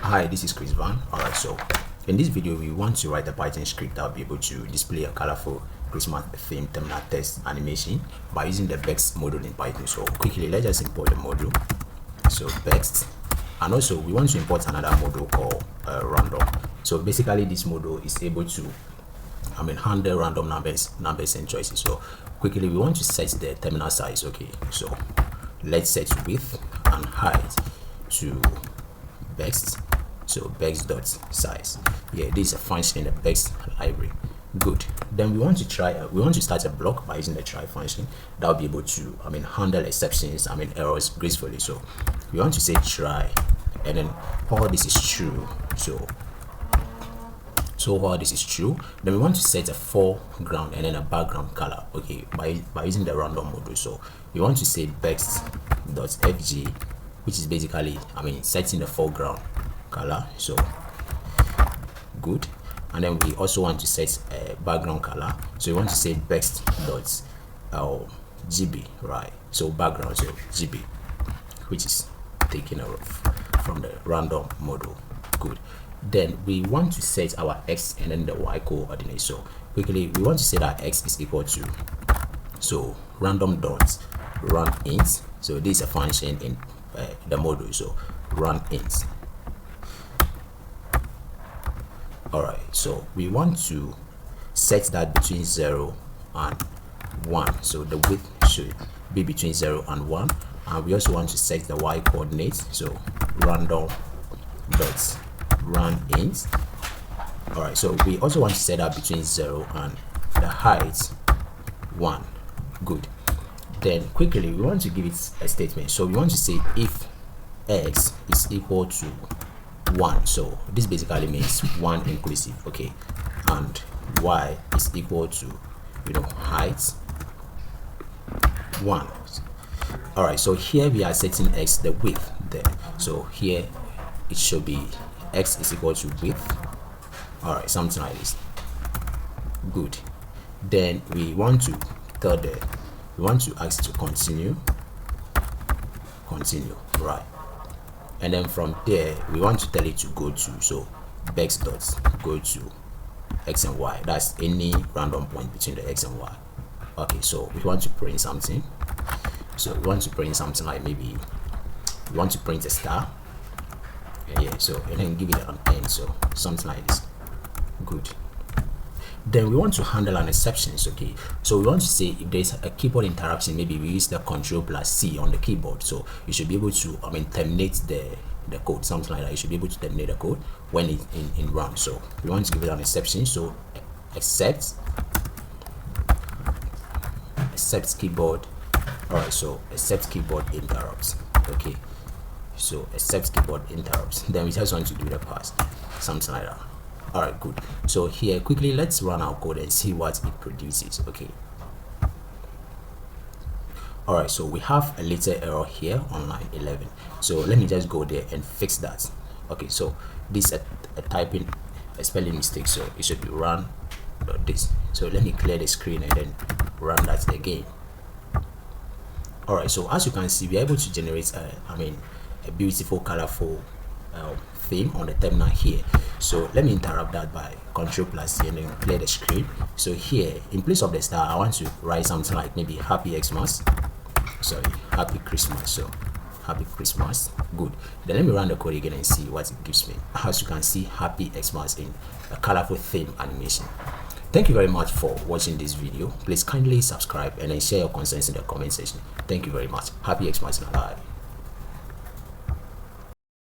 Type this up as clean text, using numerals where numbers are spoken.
Hi, this is Chris Van. Alright, so in this video we want to write a Python script that will be able to display a colorful Christmas theme terminal text animation by using the bext module in Python. So quickly, let's just import the module. So bext, and also we want to import another module called random. So basically this module is able to handle random numbers and choices. So quickly, we want to set the terminal size. Okay, so let's set width and height to bext. So bext dot size. Yeah, this is a function in the bext library. Good. Then we want to start a block by using the try function that will be able to handle exceptions, errors gracefully. So we want to say try, and then all this is true. So while this is true, then we want to set a foreground and then a background color. Okay, by using the random module. So we want to say bext.fg, which is basically setting the foreground color. So good. And then we also want to set a background color. So we want to say bext.gb, right? So background, so gb, which is taken off from the random module. Good. Then we want to set our x and then the y coordinates. So quickly, we want to say that x is equal to, so random dot run int. So this is a function in the module. So run int. All right, so we want to set that between 0 and 1. So the width should be between 0 and 1. And we also want to set the y coordinates. So random dot run int. All right, so we also want to set that between 0 and the height 1. Good. Then quickly, we want to give it a statement. So we want to say if x is equal to 1, so this basically means 1 inclusive, okay, and y is equal to height 1. All right, so here we are setting x the width there. So here it should be x is equal to width. All right, something like this. Good. Then we want to ask to continue, right? And then from there we want to tell it to go to, so bext dots go to x and y. That's any random point between the x and y. Okay, so we want to print something. So we want to print something like, maybe we want to print a star. Yeah, so and then give it an end, so something like this. Good. Then we want to handle an exceptions. Okay, so we want to say if there's a keyboard interruption, maybe we use the Ctrl+C on the keyboard, so you should be able to terminate the code, something like that. You should be able to terminate the code when it's in run. So we want to give it an exception. So except keyboard. All right, so except keyboard interrupts. Okay, so except keyboard interrupts. Then we just want to do the pass, something like that. All right, good. So here quickly, let's run our code and see what it produces. Okay. All right, so we have a little error here on line 11. So let me just go there and fix that. Okay, so this is a spelling mistake, so it should be run this. So let me clear the screen and then run that again. All right, so as you can see, we're able to generate a beautiful, colorful theme on the terminal here. So let me interrupt that by Ctrl+C and then clear the screen. So here, in place of the star, I want to write something like maybe happy Xmas. Sorry, happy Christmas. So happy Christmas. Good. Then let me run the code again and see what it gives me. As you can see, happy Xmas in a colorful theme animation. Thank you very much for watching this video. Please kindly subscribe and then share your concerns in the comment section. Thank you very much. Happy Xmas and alive.